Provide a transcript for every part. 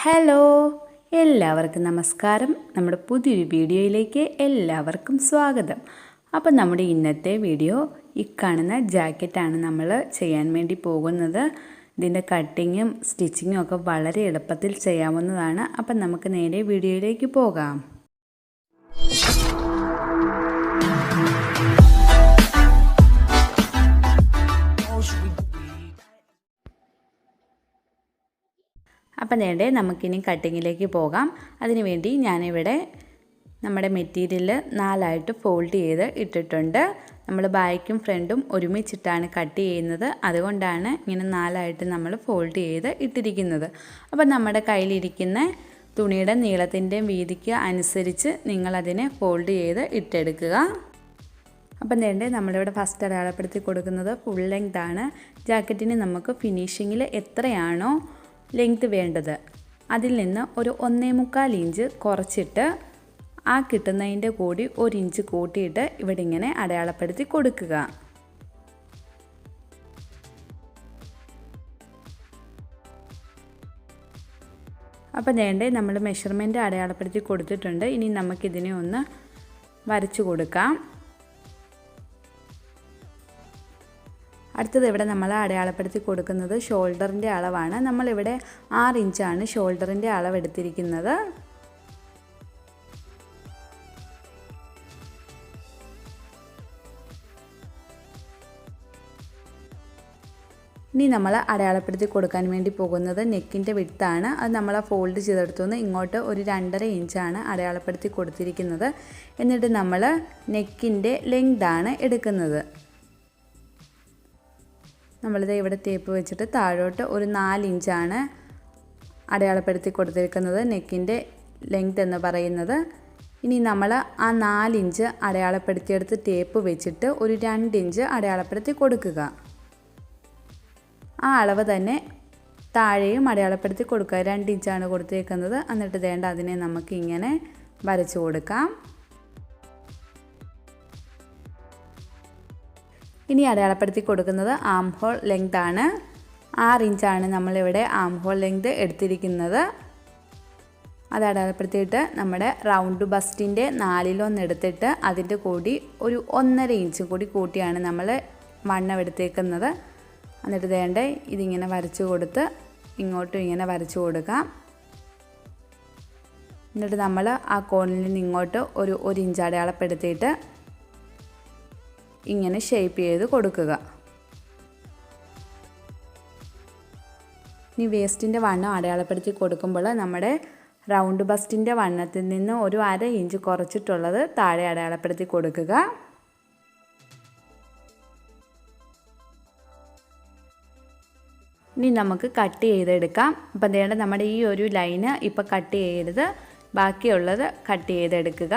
Hello, എല്ലാവർക്കും നമസ്കാരം. നമ്മുടെ പുതിയൊരു വീഡിയോയിലേക്ക് എല്ലാവർക്കും സ്വാഗതം. അപ്പം നമ്മുടെ ഇന്നത്തെ വീഡിയോ ഈ കാണുന്ന ജാക്കറ്റാണ് നമ്മൾ ചെയ്യാൻ വേണ്ടി പോകുന്നത്. ഇതിൻ്റെ കട്ടിങ്ങും സ്റ്റിച്ചിങ്ങും ഒക്കെ വളരെ എളുപ്പത്തിൽ ചെയ്യാവുന്നതാണ്. അപ്പം നമുക്ക് നേരെ വീഡിയോയിലേക്ക് പോകാം. അപ്പം നേരെ നമുക്കിനി കട്ടിങ്ങിലേക്ക് പോകാം. അതിനുവേണ്ടി ഞാനിവിടെ നമ്മുടെ മെറ്റീരിയൽ 4 ഫോൾഡ് ചെയ്ത് ഇട്ടിട്ടുണ്ട്. നമ്മൾ ബാക്കും ഫ്രണ്ടും ഒരുമിച്ചിട്ടാണ് കട്ട് ചെയ്യുന്നത്. അതുകൊണ്ടാണ് ഇങ്ങനെ 4 നമ്മൾ ഫോൾഡ് ചെയ്ത് ഇട്ടിരിക്കുന്നത്. അപ്പം നമ്മുടെ കയ്യിലിരിക്കുന്ന തുണിയുടെ നീളത്തിൻ്റെയും വീതിക്ക് അനുസരിച്ച് നിങ്ങളതിനെ ഫോൾഡ് ചെയ്ത് ഇട്ടെടുക്കുക. അപ്പം നേരെ നമ്മളിവിടെ ഫസ്റ്റ് അടയാളപ്പെടുത്തി കൊടുക്കുന്നത് ഫുൾ ലെങ്ത് ആണ്. ജാക്കറ്റിന് നമുക്ക് ഫിനിഷിങ്ങിൽ എത്രയാണോ ലെങ്ത് വേണ്ടത് അതിൽ നിന്ന് ഒരു 1.25 ഇഞ്ച് കുറച്ചിട്ട് ആ കിട്ടുന്നതിൻ്റെ കൂടി 1 ഇഞ്ച് കൂട്ടിയിട്ട് ഇവിടെ ഇങ്ങനെ അടയാളപ്പെടുത്തി കൊടുക്കുക. അപ്പം നേരെ നമ്മൾ മെഷർമെൻറ്റ് അടയാളപ്പെടുത്തി കൊടുത്തിട്ടുണ്ട്. ഇനി നമുക്കിതിനെ ഒന്ന് വരച്ചു കൊടുക്കാം. അടുത്തത് ഇവിടെ നമ്മൾ അടയാളപ്പെടുത്തി കൊടുക്കുന്നത് ഷോൾഡറിൻ്റെ അളവാണ്. നമ്മളിവിടെ 6 ഇഞ്ചാണ് ഷോൾഡറിൻ്റെ അളവ് എടുത്തിരിക്കുന്നത്. ഇനി നമ്മൾ അടയാളപ്പെടുത്തി കൊടുക്കാൻ വേണ്ടി പോകുന്നത് നെക്കിൻ്റെ വിഡ്ത്താണ്. അത് നമ്മൾ ഫോൾഡ് ചെയ്തെടുത്തുനിന്ന് ഇങ്ങോട്ട് ഒരു 2.5 ഇഞ്ചാണ് അടയാളപ്പെടുത്തി കൊടുത്തിരിക്കുന്നത്. എന്നിട്ട് നമ്മൾ നെക്കിൻ്റെ ലെങ്താണ് എടുക്കുന്നത്. നമ്മളിത് ഇവിടെ ടേപ്പ് വെച്ചിട്ട് താഴോട്ട് ഒരു 4 ഇഞ്ചാണ് അടയാളപ്പെടുത്തി കൊടുത്തിരിക്കുന്നത് നെക്കിൻ്റെ ലെങ്ത് എന്ന് പറയുന്നത്. ഇനി നമ്മൾ ആ 4 ഇഞ്ച് അടയാളപ്പെടുത്തിയെടുത്ത് ടേപ്പ് വെച്ചിട്ട് ഒരു 2 ഇഞ്ച് അടയാളപ്പെടുത്തി കൊടുക്കുക. ആ അളവ് തന്നെ താഴെയും അടയാളപ്പെടുത്തി കൊടുക്കുക. 2 ഇഞ്ചാണ് കൊടുത്തേക്കുന്നത്. എന്നിട്ട് വേണ്ട അതിനെ നമുക്ക് ഇങ്ങനെ വരച്ചു കൊടുക്കാം. ഇനി അടയാളപ്പെടുത്തി കൊടുക്കുന്നത് ആം ഹോൾ ലെങ്ത് ആണ്. 6 ഇഞ്ചാണ് നമ്മളിവിടെ ആം ഹോൾ ലെങ്ത് എടുത്തിരിക്കുന്നത്. അത് അടയാളപ്പെടുത്തിയിട്ട് നമ്മുടെ റൗണ്ട് ബസ്റ്റിൻ്റെ 4/1 എടുത്തിട്ട് അതിൻ്റെ കൂടി ഒരു 1.5 ഇഞ്ച് കൂടി കൂട്ടിയാണ് നമ്മൾ വണ്ണം എടുത്തേക്കുന്നത്. എന്നിട്ട് വേണ്ട ഇതിങ്ങനെ വരച്ചു കൊടുത്ത് ഇങ്ങോട്ടും ഇങ്ങനെ വരച്ചു കൊടുക്കാം. എന്നിട്ട് നമ്മൾ ആ കോണിൽ നിന്ന് ഇങ്ങോട്ട് ഒരു 1 ഇഞ്ച് അടയാളപ്പെടുത്തിയിട്ട് ഇങ്ങനെ ഷേപ്പ് ചെയ്ത് കൊടുക്കുക. ഇനി വേസ്റ്റിൻ്റെ വണ്ണം അടയാളപ്പെടുത്തി കൊടുക്കുമ്പോൾ നമ്മുടെ റൗണ്ട് ബസ്റ്റിൻ്റെ വണ്ണത്തിൽ നിന്ന് ഒരു 1/2 ഇഞ്ച് കുറച്ചിട്ടുള്ളത് താഴെ അടയാളപ്പെടുത്തി കൊടുക്കുക. ഇനി നമുക്ക് കട്ട് ചെയ്തെടുക്കാം. അപ്പം അതേണ്ട നമ്മുടെ ഈ ഒരു ലൈന് ഇപ്പോൾ കട്ട് ചെയ്യരുത്, ബാക്കിയുള്ളത് കട്ട് ചെയ്തെടുക്കുക.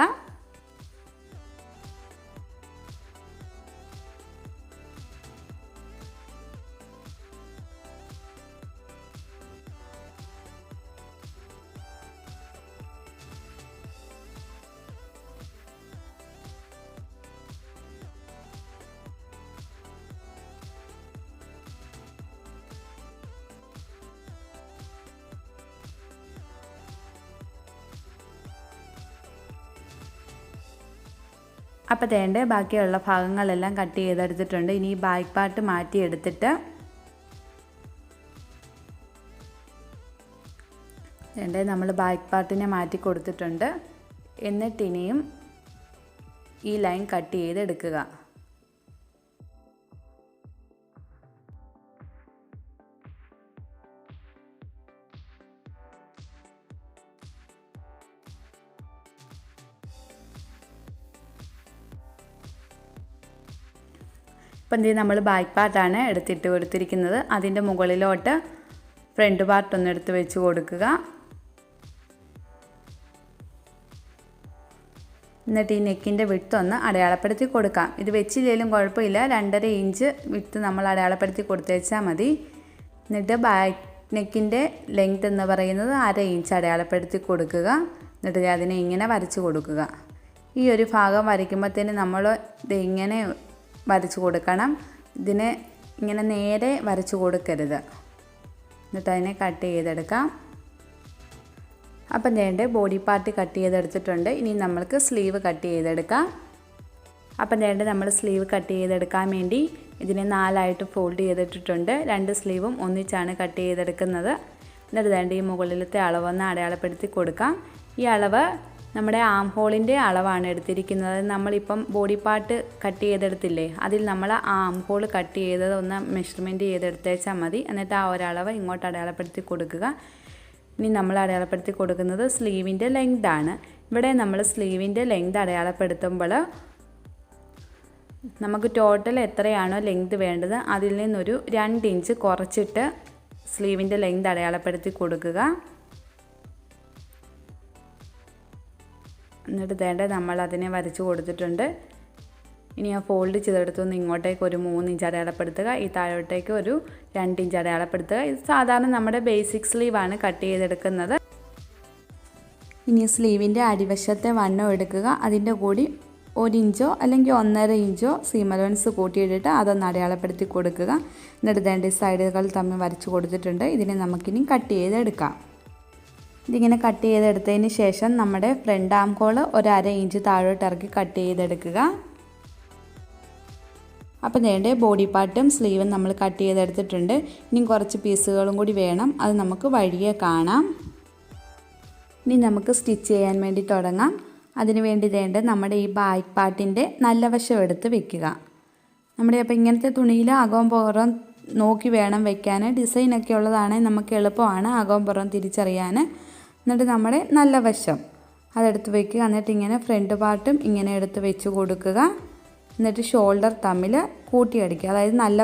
അപ്പോൾ തേണ്ട ബാക്കിയുള്ള ഭാഗങ്ങളെല്ലാം കട്ട് ചെയ്തെടുത്തിട്ടുണ്ട്. ഇനി ഈ ബാക്ക് പാർട്ട് മാറ്റിയെടുത്തിട്ട് തേണ്ട നമ്മൾ ബാക്ക് പാർട്ടിനെ മാറ്റി കൊടുത്തിട്ടുണ്ട്. എന്നിട്ട് ഇനിയും ഈ ലൈൻ കട്ട് ചെയ്തെടുക്കുക. അപ്പം ഇത് നമ്മൾ ബാക്ക് പാർട്ടാണ് എടുത്തിട്ട് കൊടുത്തിരിക്കുന്നത്. അതിൻ്റെ മുകളിലോട്ട് ഫ്രണ്ട് പാർട്ട് ഒന്ന് എടുത്ത് വെച്ച് കൊടുക്കുക. എന്നിട്ട് ഈ നെക്കിൻ്റെ വിഡ്ത്ത് ഒന്ന് അടയാളപ്പെടുത്തി കൊടുക്കാം. ഇത് വെച്ചില്ലെങ്കിലും കുഴപ്പമില്ല, 2.5 ഇഞ്ച് വിഡ്ത്ത് നമ്മൾ അടയാളപ്പെടുത്തി കൊടുത്തേച്ചാൽ മതി. എന്നിട്ട് ബാക്ക് നെക്കിൻ്റെ ലെങ്ത് എന്ന് പറയുന്നത് 1/2 ഇഞ്ച് അടയാളപ്പെടുത്തി കൊടുക്കുക. എന്നിട്ട് അതിനെ ഇങ്ങനെ വരച്ച് കൊടുക്കുക. ഈ ഒരു ഭാഗം വരയ്ക്കുമ്പോഴത്തേന് നമ്മൾ ഇത് ഇങ്ങനെ വരച്ച് കൊടുക്കണം. ഇതിനെ ഇങ്ങനെ നേരെ വരച്ച് കൊടുക്കരുത്. എന്നിട്ട് അതിനെ കട്ട് ചെയ്തെടുക്കാം. അപ്പം വേണ്ട ബോഡി പാർട്ട് കട്ട് ചെയ്തെടുത്തിട്ടുണ്ട്. ഇനി നമ്മൾക്ക് സ്ലീവ് കട്ട് ചെയ്തെടുക്കാം. അപ്പം വേണ്ട നമ്മൾ സ്ലീവ് കട്ട് ചെയ്തെടുക്കാൻ വേണ്ടി ഇതിനെ 4ആയിട്ട് ഫോൾഡ് ചെയ്തിട്ടിട്ടുണ്ട്. 2 സ്ലീവും ഒന്നിച്ചാണ് കട്ട് ചെയ്തെടുക്കുന്നത്. എന്നിട്ട് വേണ്ട ഈ മുകളിലത്തെ അളവൊന്ന് അടയാളപ്പെടുത്തി കൊടുക്കാം. ഈ അളവ് നമ്മുടെ ആം ഹോളിൻ്റെ അളവാണ് എടുത്തിരിക്കുന്നത്. നമ്മളിപ്പം ബോഡി പാർട്ട് കട്ട് ചെയ്തെടുത്തില്ലേ, അതിൽ നമ്മൾ ആ ആം ഹോൾ കട്ട് ചെയ്തത് ഒന്ന് മെഷർമെൻറ്റ് ചെയ്തെടുത്തേച്ചാൽ മതി. എന്നിട്ട് ആ ഒരളവ് ഇങ്ങോട്ട് അടയാളപ്പെടുത്തി കൊടുക്കുക. ഇനി നമ്മൾ അടയാളപ്പെടുത്തി കൊടുക്കുന്നത് സ്ലീവിൻ്റെ ലെങ്താണ്. ഇവിടെ നമ്മൾ സ്ലീവിൻ്റെ ലെങ്ത് അടയാളപ്പെടുത്തുമ്പോൾ നമുക്ക് ടോട്ടൽ എത്രയാണോ ലെങ്ത് വേണ്ടത് അതിൽ നിന്നൊരു 2 ഇഞ്ച് കുറച്ചിട്ട് സ്ലീവിൻ്റെ ലെങ്ത് അടയാളപ്പെടുത്തി കൊടുക്കുക. എന്നിട്ട് വേണ്ട നമ്മൾ അതിനെ വരച്ച് കൊടുത്തിട്ടുണ്ട്. ഇനി ആ ഫോൾഡ് ചെയ്തെടുത്തൊന്ന് ഇങ്ങോട്ടേക്ക് ഒരു 3 ഇഞ്ച് അടയാളപ്പെടുത്തുക. ഈ താഴോട്ടേക്ക് ഒരു 2 ഇഞ്ച് അടയാളപ്പെടുത്തുക. ഇത് സാധാരണ നമ്മുടെ ബേസിക് സ്ലീവാണ് കട്ട് ചെയ്തെടുക്കുന്നത്. ഇനി സ്ലീവിൻ്റെ അടിവശത്തെ വണ്ണം എടുക്കുക. അതിൻ്റെ കൂടി 1 ഇഞ്ചോ അല്ലെങ്കിൽ 1.5 ഇഞ്ചോ സീം അലവൻസ് കൂട്ടിയിട്ടിട്ട് അതൊന്ന് അടയാളപ്പെടുത്തി കൊടുക്കുക. എന്നിട്ട് വേണ്ട സൈഡുകൾ തമ്മിൽ വരച്ച് കൊടുത്തിട്ടുണ്ട്. ഇതിനെ നമുക്കിനി കട്ട് ചെയ്തെടുക്കാം. ഇതിങ്ങനെ കട്ട് ചെയ്തെടുത്തതിന് ശേഷം നമ്മുടെ ഫ്രണ്ട് ആം ഹോൾ ഒരു 1/2 ഇഞ്ച് താഴോട്ട് ഇറക്കി കട്ട് ചെയ്തെടുക്കുക. അപ്പം വേണ്ട ബോഡി പാർട്ടും സ്ലീവും നമ്മൾ കട്ട് ചെയ്തെടുത്തിട്ടുണ്ട്. ഇനി കുറച്ച് പീസുകളും കൂടി വേണം. അത് നമുക്ക് വഴിയെ കാണാം. ഇനി നമുക്ക് സ്റ്റിച്ച് ചെയ്യാൻ വേണ്ടി തുടങ്ങാം. അതിന് വേണ്ടി വേണ്ട നമ്മുടെ ഈ ബാക്ക് പാർട്ടിൻ്റെ നല്ല വശം എടുത്ത് വെക്കുക. നമ്മുടെ അപ്പോൾ ഇങ്ങനത്തെ തുണിയിൽ അകവും പുറവും നോക്കി വേണം വെക്കാൻ. ഡിസൈനൊക്കെ ഉള്ളതാണെങ്കിൽ നമുക്ക് എളുപ്പമാണ് അകവും പുറവും തിരിച്ചറിയാൻ. എന്നിട്ട് നമ്മുടെ നല്ല വശം അതെടുത്ത് വെക്കുക. എന്നിട്ട് ഇങ്ങനെ ഫ്രണ്ട് പാർട്ടും ഇങ്ങനെ എടുത്ത് വെച്ച് കൊടുക്കുക. എന്നിട്ട് ഷോൾഡർ തമ്മിൽ കൂട്ടിയടിക്കുക. അതായത് നല്ല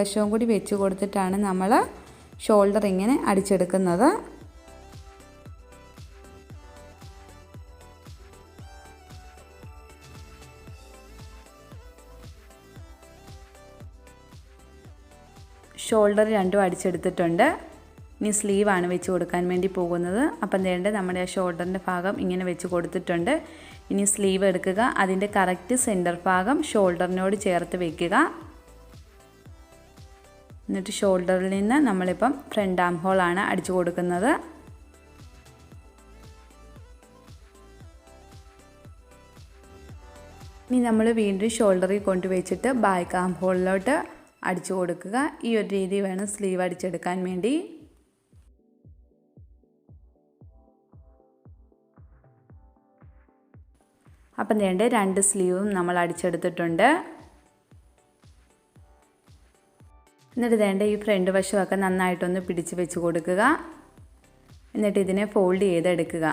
വശവും കൂടി വെച്ച് കൊടുത്തിട്ടാണ് നമ്മൾ ഷോൾഡർ ഇങ്ങനെ അടിച്ചെടുക്കുന്നത്. ഷോൾഡർ രണ്ടും അടിച്ചെടുത്തിട്ടുണ്ട്. ഇനി സ്ലീവാണ് വെച്ച് കൊടുക്കാൻ വേണ്ടി പോകുന്നത്. അപ്പം വേണ്ട നമ്മുടെ ഷോൾഡറിൻ്റെ ഭാഗം ഇങ്ങനെ വെച്ച് കൊടുത്തിട്ടുണ്ട്. ഇനി സ്ലീവ് എടുക്കുക. അതിൻ്റെ കറക്റ്റ് സെൻറ്റർ ഭാഗം ഷോൾഡറിനോട് ചേർത്ത് വയ്ക്കുക. എന്നിട്ട് ഷോൾഡറിൽ നിന്ന് നമ്മളിപ്പം ഫ്രണ്ട് ആം ഹോളാണ് അടിച്ചു കൊടുക്കുന്നത്. ഇനി നമ്മൾ വീണ്ടും ഷോൾഡറിൽ കൊണ്ടുവച്ചിട്ട് ബാക്ക് ആം ഹോളിലോട്ട് അടിച്ചു കൊടുക്കുക. ഈ ഒരു രീതി വേണം സ്ലീവ് അടിച്ചെടുക്കാൻ വേണ്ടി. അപ്പം വേണ്ട 2 സ്ലീവും നമ്മൾ അടിച്ചെടുത്തിട്ടുണ്ട്. എന്നിട്ട് വേണ്ട ഈ ഫ്രണ്ട് വശമൊക്കെ നന്നായിട്ടൊന്ന് പിടിച്ച് വെച്ച് കൊടുക്കുക. എന്നിട്ട് ഇതിനെ ഫോൾഡ് ചെയ്തെടുക്കുക.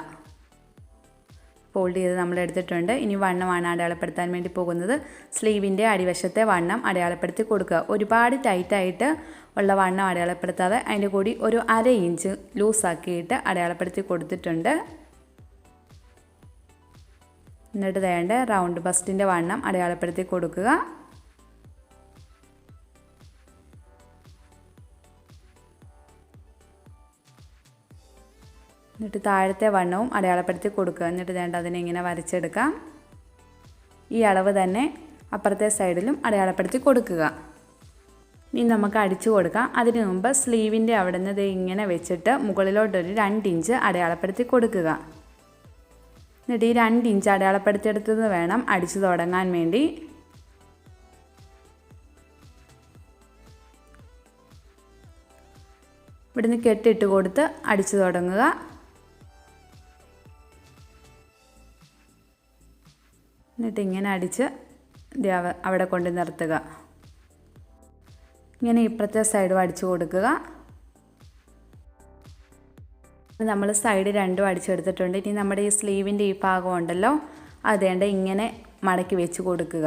ഫോൾഡ് ചെയ്ത് നമ്മൾ എടുത്തിട്ടുണ്ട്. ഇനി വണ്ണമാണ് അടയാളപ്പെടുത്താൻ വേണ്ടി പോകുന്നത്. സ്ലീവിൻ്റെ അടിവശത്തെ വണ്ണം അടയാളപ്പെടുത്തി കൊടുക്കുക. ഒരുപാട് ടൈറ്റായിട്ട് ഉള്ള വണ്ണം അടയാളപ്പെടുത്താതെ അതിൻ്റെ കൂടി ഒരു 1/2 ഇഞ്ച് ലൂസാക്കിയിട്ട് അടയാളപ്പെടുത്തി കൊടുത്തിട്ടുണ്ട്. എന്നിട്ട് വേണ്ട റൗണ്ട് ബസ്റ്റിൻ്റെ വണ്ണം അടയാളപ്പെടുത്തി കൊടുക്കുക. എന്നിട്ട് താഴത്തെ വണ്ണവും അടയാളപ്പെടുത്തി കൊടുക്കുക. എന്നിട്ട് വേണ്ട അതിനെ ഇങ്ങനെ വരച്ചെടുക്കാം. ഈ അളവ് തന്നെ അപ്പുറത്തെ സൈഡിലും അടയാളപ്പെടുത്തി കൊടുക്കുക. ഇനി നമുക്ക് അടിച്ചു കൊടുക്കാം. അതിന് മുമ്പ് സ്ലീവിൻ്റെ അവിടെ നിന്ന് ഇങ്ങനെ വെച്ചിട്ട് മുകളിലോട്ടൊരു 2 ഇഞ്ച് അടയാളപ്പെടുത്തി കൊടുക്കുക. എന്നിട്ട് ഈ 2 ഇഞ്ച് അടയാളപ്പെടുത്തിയെടുത്തത് വേണം അടിച്ചു തുടങ്ങാൻ വേണ്ടി. ഇവിടുന്ന് കെട്ടിട്ട് കൊടുത്ത് അടിച്ചു തുടങ്ങുക. എന്നിട്ട് ഇങ്ങനെ അടിച്ച് അവിടെ കൊണ്ട് നിർത്തുക. ഇങ്ങനെ ഇപ്പുറത്തെ സൈഡും അടിച്ചു കൊടുക്കുക. നമ്മൾ സൈഡ് 2 അടിച്ചെടുത്തിട്ടുണ്ട്. ഇനി നമ്മുടെ ഈ സ്ലീവിൻ്റെ ഈ ഭാഗം ഉണ്ടല്ലോ അതേണ്ട ഇങ്ങനെ മടക്കി വെച്ച് കൊടുക്കുക.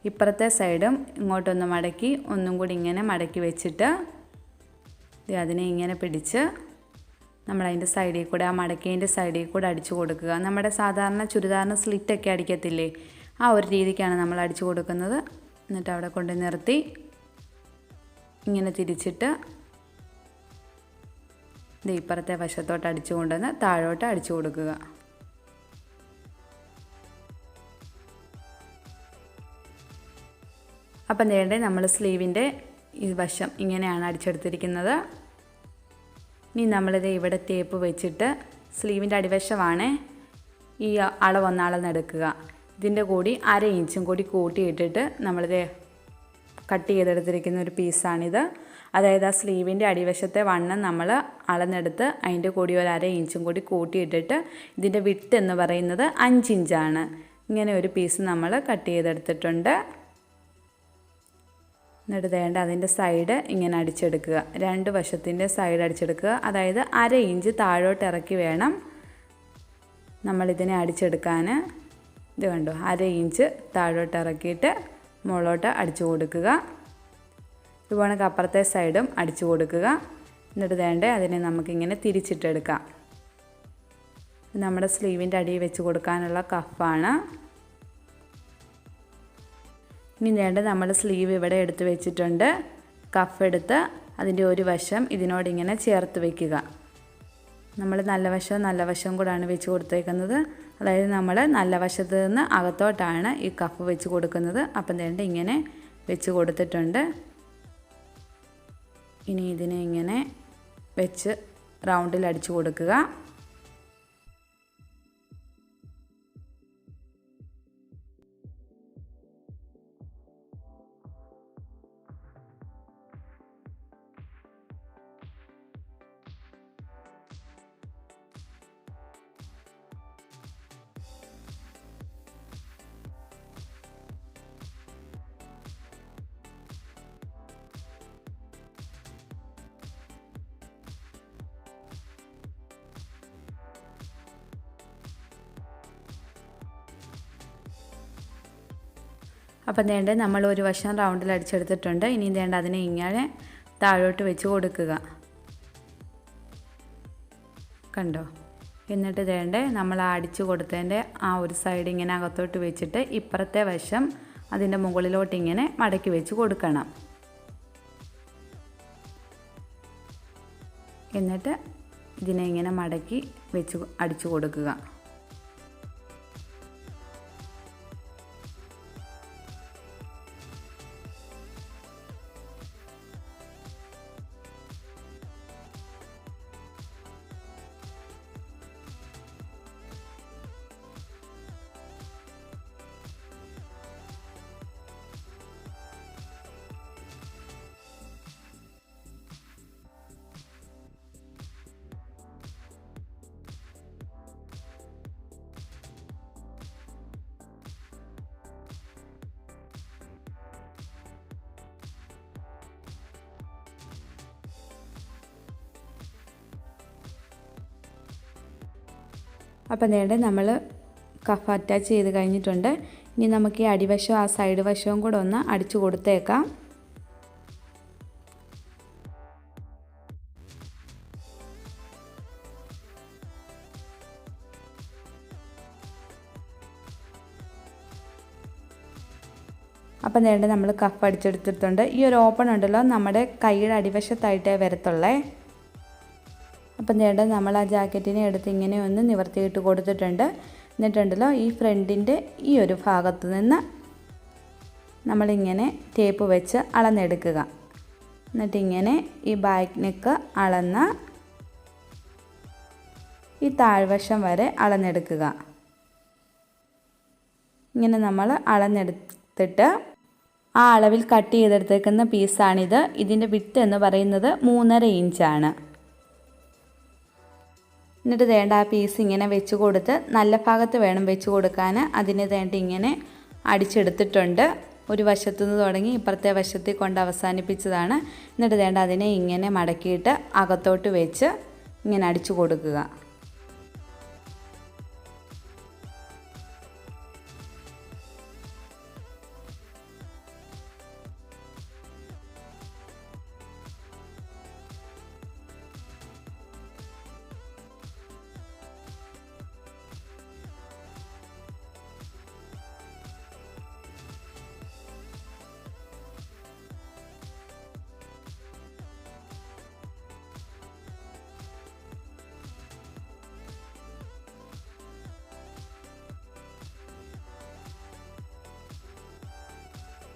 ഇപ്പുറത്തെ സൈഡും ഇങ്ങോട്ടൊന്ന് മടക്കി ഒന്നും കൂടി ഇങ്ങനെ മടക്കി വെച്ചിട്ട് അതിനെ ഇങ്ങനെ പിടിച്ച് നമ്മളതിൻ്റെ സൈഡിൽ കൂടെ ആ മടക്കേൻ്റെ സൈഡിൽ കൂടെ അടിച്ചു കൊടുക്കുക. നമ്മുടെ സാധാരണ ചുരിദാറിന് സ്ലിറ്റൊക്കെ അടിക്കത്തില്ലേ, ആ ഒരു രീതിക്കാണ് നമ്മൾ അടിച്ചു കൊടുക്കുന്നത്. എന്നിട്ട് അവിടെ കൊണ്ട് നിർത്തി ഇങ്ങനെ തിരിച്ചിട്ട് ഇപ്പുറത്തെ വശത്തോട്ട് അടിച്ചു കൊണ്ടുവന്ന് താഴോട്ട് അടിച്ചു കൊടുക്കുക. അപ്പം നേരെ നമ്മൾ സ്ലീവിൻ്റെ ഈ വശം ഇങ്ങനെയാണ് അടിച്ചെടുത്തിരിക്കുന്നത്. ഇനി നമ്മളിത് ഇവിടെ ടേപ്പ് വെച്ചിട്ട് സ്ലീവിൻ്റെ അടിവശമാണ് ഈ അളവൊന്ന് അളന്നെടുക്കുക. ഇതിൻ്റെ കൂടി 1/2 ഇഞ്ചും കൂടി കൂട്ടിയിട്ടിട്ട് നമ്മളിത് കട്ട് ചെയ്തെടുത്തിരിക്കുന്ന ഒരു പീസാണിത്. അതായത് ആ സ്ലീവിൻ്റെ അടിവശത്തെ വണ്ണം നമ്മൾ അളന്നെടുത്ത് അതിൻ്റെ കൂടി ഒരു 1/2 ഇഞ്ചും കൂടി കൂട്ടിയിട്ടിട്ട് ഇതിൻ്റെ വിഡ്ത്ത് എന്ന് പറയുന്നത് 5 ഇഞ്ചാണ്. ഇങ്ങനെ ഒരു പീസ് നമ്മൾ കട്ട് ചെയ്തെടുത്തിട്ടുണ്ട്. എന്നിട്ട് വേണ്ട അതിൻ്റെ സൈഡ് ഇങ്ങനെ അടിച്ചെടുക്കുക. 2 വശത്തിൻ്റെ സൈഡ് അടിച്ചെടുക്കുക. അതായത് 1/2 ഇഞ്ച് താഴോട്ട് ഇറക്കി വേണം നമ്മളിതിനെ അടിച്ചെടുക്കാൻ. ഇത് കണ്ടോ, 1/2 ഇഞ്ച് താഴോട്ട് ഇറക്കിയിട്ട് മുകളിലോട്ട് അടിച്ചു കൊടുക്കുക. ഇതുപോലെ അപ്പുറത്തെ സൈഡും അടിച്ചു കൊടുക്കുക. എന്നിട്ട് വേണ്ട അതിനെ നമുക്കിങ്ങനെ തിരിച്ചിട്ടെടുക്കാം. നമ്മുടെ സ്ലീവിൻ്റെ അടിയിൽ വെച്ച് കൊടുക്കാനുള്ള കഫാണ്. ഇനി വേണ്ട നമ്മൾ സ്ലീവ് ഇവിടെ എടുത്ത് വെച്ചിട്ടുണ്ട്. കഫ് എടുത്ത് അതിൻ്റെ ഒരു വശം ഇതിനോടിങ്ങനെ ചേർത്ത് വയ്ക്കുക. നമ്മൾ നല്ല വശവും കൂടാണ് വെച്ച് കൊടുത്തേക്കുന്നത്. അതായത് നമ്മൾ നല്ല വശത്ത് നിന്ന് അകത്തോട്ടാണ് ഈ കഫ് വെച്ച് കൊടുക്കുന്നത്. അപ്പം വേണ്ട ഇങ്ങനെ വെച്ച് കൊടുത്തിട്ടുണ്ട്. ഇനി ഇതിനെ ഇങ്ങനെ വെച്ച് റൗണ്ടിൽ അടിച്ചു കൊടുക്കുക. അപ്പം വേണ്ട നമ്മൾ ഒരു വശം റൗണ്ടിൽ അടിച്ചെടുത്തിട്ടുണ്ട്. ഇനി വേണ്ട അതിനെ ഇങ്ങനെ താഴോട്ട് വെച്ച് കൊടുക്കുക. കണ്ടോ? എന്നിട്ട് വേണ്ട നമ്മൾ അടിച്ചു കൊടുത്തതിൻ്റെ ആ ഒരു സൈഡ് ഇങ്ങനെ അകത്തോട്ട് വെച്ചിട്ട് ഇപ്പുറത്തെ വശം അതിൻ്റെ മുകളിലോട്ട് ഇങ്ങനെ മടക്കി വെച്ച് കൊടുക്കണം. എന്നിട്ട് ഇതിനെ ഇങ്ങനെ മടക്കി വെച്ച് അടിച്ചു കൊടുക്കുക. അപ്പം നേരെ നമ്മൾ കഫ് അറ്റാച്ച് ചെയ്ത് കഴിഞ്ഞിട്ടുണ്ട്. ഇനി നമുക്ക് ഈ അടിവശവും ആ സൈഡ് വശവും കൂടെ ഒന്ന് അടിച്ചു കൊടുത്തേക്കാം. അപ്പം നേരെ നമ്മൾ കഫ് അടിച്ചെടുത്തിട്ടുണ്ട്. ഈ ഒരു ഓപ്പൺ ഉണ്ടല്ലോ നമ്മുടെ കൈയുടെ അടിവശത്തായിട്ടേ വരത്തുള്ളേ. അപ്പം നേരെ നമ്മൾ ആ ജാക്കറ്റിനെ എടുത്ത് ഇങ്ങനെ ഒന്ന് നിവർത്തിയിട്ട് കൊടുത്തിട്ടുണ്ട്. എന്നിട്ടുണ്ടല്ലോ ഈ ഫ്രണ്ടിൻ്റെ ഈ ഒരു ഭാഗത്ത് നിന്ന് നമ്മളിങ്ങനെ ടേപ്പ് വെച്ച് അളന്നെടുക്കുക. എന്നിട്ടിങ്ങനെ ഈ ബാക്ക് നെക്ക് അളന്ന് ഈ താഴ്വശം വരെ അളന്നെടുക്കുക. ഇങ്ങനെ നമ്മൾ അളന്നെടുത്തിട്ട് ആ അളവിൽ കട്ട് ചെയ്തെടുത്തേക്കുന്ന പീസാണിത്. ഇതിൻ്റെ വിഡ്ത്ത് എന്ന് പറയുന്നത് 3.5 ഇഞ്ചാണ്. എന്നിട്ട് വേണ്ട ആ പീസ് ഇങ്ങനെ വെച്ച് കൊടുത്ത് നല്ല ഭാഗത്ത് വേണം വെച്ച് കൊടുക്കാൻ. അതിന് വേണ്ടി ഇങ്ങനെ അടിച്ചെടുത്തിട്ടുണ്ട്. ഒരു വശത്തു നിന്ന് തുടങ്ങി ഇപ്പുറത്തെ വശത്തിൽ കൊണ്ട് അവസാനിപ്പിച്ചതാണ്. എന്നിട്ട് വേണ്ട അതിനെ ഇങ്ങനെ മടക്കിയിട്ട് അകത്തോട്ട് വെച്ച് ഇങ്ങനെ അടിച്ചു കൊടുക്കുക.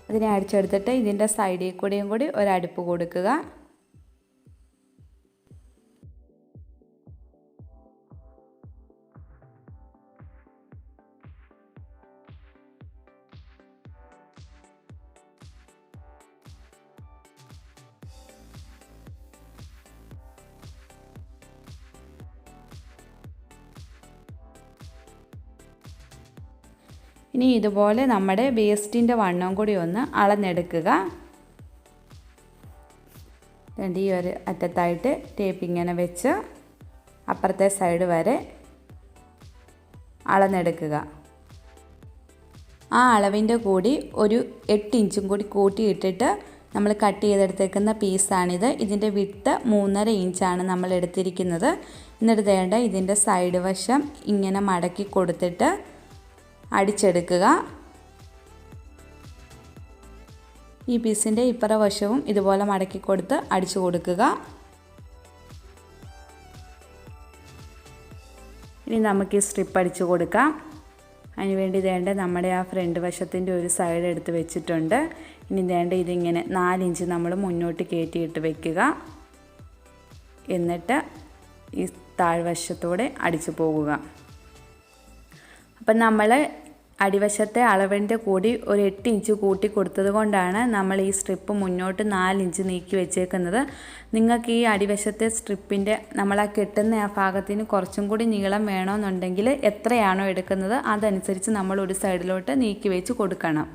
അതിനെ അടിച്ചെടുത്തിട്ട് ഇതിൻ്റെ സൈഡിൽ കൂടെയും കൂടി ഒരടുപ്പ് കൊടുക്കുക. ഇനി ഇതുപോലെ നമ്മുടെ വേസ്റ്റിൻ്റെ വണ്ണം കൂടി ഒന്ന് അളന്നെടുക്കുക. ഈ ഒരു അറ്റത്തായിട്ട് ടേപ്പ് ഇങ്ങനെ വെച്ച് അപ്പുറത്തെ സൈഡ് വരെ അളന്നെടുക്കുക. ആ അളവിൻ്റെ കൂടി ഒരു 8 ഇഞ്ചും കൂടി കൂട്ടിയിട്ടിട്ട് നമ്മൾ കട്ട് ചെയ്തെടുത്തേക്കുന്ന പീസാണിത്. ഇതിൻ്റെ വിഡ്ത്ത് 3.5 ഇഞ്ചാണ് നമ്മൾ എടുത്തിരിക്കുന്നത്. എന്നിട്ട് വേണ്ട ഇതിൻ്റെ സൈഡ് വശം ഇങ്ങനെ മടക്കി കൊടുത്തിട്ട് അടിച്ചെടുക്കുക. ഈ പീസിൻ്റെ ഇപ്പുറ വശവും ഇതുപോലെ മടക്കി കൊടുത്ത് അടിച്ചു കൊടുക്കുക. ഇനി നമുക്ക് ഈ സ്ട്രിപ്പ് അടിച്ചു കൊടുക്കാം. അതിനുവേണ്ടി വേണ്ട നമ്മുടെ ആ ഫ്രണ്ട് വശത്തിൻ്റെ ഒരു സൈഡ് എടുത്ത് വെച്ചിട്ടുണ്ട്. ഇനി വേണ്ട ഇതിങ്ങനെ 4 ഇഞ്ച് നമ്മൾ മുന്നോട്ട് കയറ്റിയിട്ട് വെക്കുക. എന്നിട്ട് ഈ താഴ്വശത്തൂടെ അടിച്ചു പോകുക. അപ്പം നമ്മൾ അടിവശത്തെ അളവിൻ്റെ കൂടി ഒരു 8 ഇഞ്ച് കൂട്ടി കൊടുത്തത് കൊണ്ടാണ് നമ്മൾ ഈ സ്ട്രിപ്പ് മുന്നോട്ട് 4 ഇഞ്ച് നീക്കി വെച്ചേക്കുന്നത്. നിങ്ങൾക്ക് ഈ അടിവശത്തെ സ്ട്രിപ്പിൻ്റെ നമ്മൾ ആ കെട്ടുന്ന ആ ഭാഗത്തിന് കുറച്ചും കൂടി നീളം വേണമെന്നുണ്ടെങ്കിൽ എത്രയാണോ എടുക്കുന്നത് അതനുസരിച്ച് നമ്മൾ ഒരു സൈഡിലോട്ട് നീക്കി വെച്ച് കൊടുക്കണം.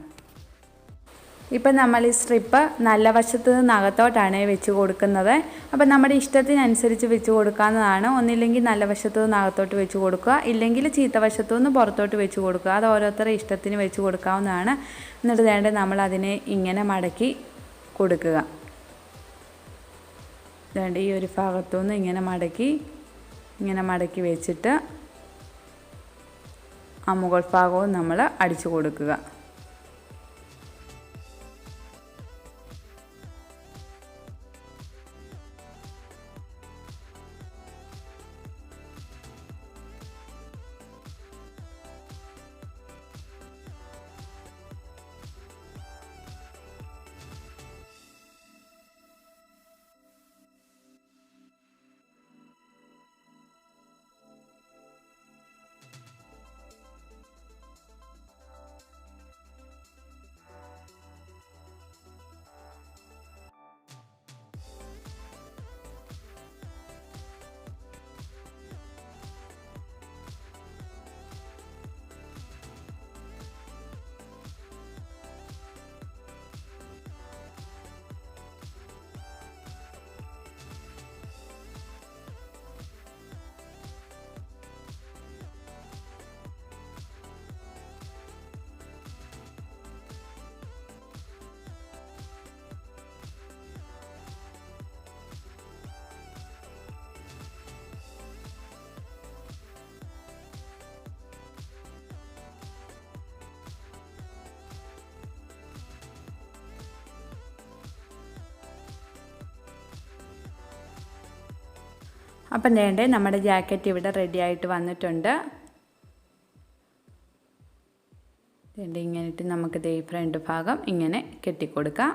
ഇപ്പം നമ്മൾ ഈ സ്ട്രിപ്പ് നല്ല വശത്ത് നിന്ന് അകത്തോട്ടാണ് വെച്ച് കൊടുക്കുന്നത്. അപ്പം നമ്മുടെ ഇഷ്ടത്തിനനുസരിച്ച് വെച്ച് കൊടുക്കാവുന്നതാണ്. ഒന്നില്ലെങ്കിൽ നല്ല വശത്ത് നിന്ന് അകത്തോട്ട് വെച്ച് കൊടുക്കുക, ഇല്ലെങ്കിൽ ചീത്ത വശത്തു നിന്ന് പുറത്തോട്ട് വെച്ച് കൊടുക്കുക. അത് ഓരോരുത്തരുടെ ഇഷ്ടത്തിന് വെച്ച് കൊടുക്കാവുന്നതാണ്. എന്നിട്ട് വേണ്ട നമ്മൾ അതിനെ ഇങ്ങനെ മടക്കി കൊടുക്കുക. വേണ്ട ഈ ഒരു ഭാഗത്തു നിന്ന് ഇങ്ങനെ മടക്കി വെച്ചിട്ട് ആ മുകൾ ഭാഗവും നമ്മൾ അടിച്ചു കൊടുക്കുക. അപ്പം വേണ്ടേ നമ്മുടെ ജാക്കറ്റ് ഇവിടെ റെഡി ആയിട്ട് വന്നിട്ടുണ്ട്. ഇങ്ങനെ നമുക്ക് ദേ ഫ്രണ്ട് ഭാഗം ഇങ്ങനെ കെട്ടിക്കൊടുക്കാം.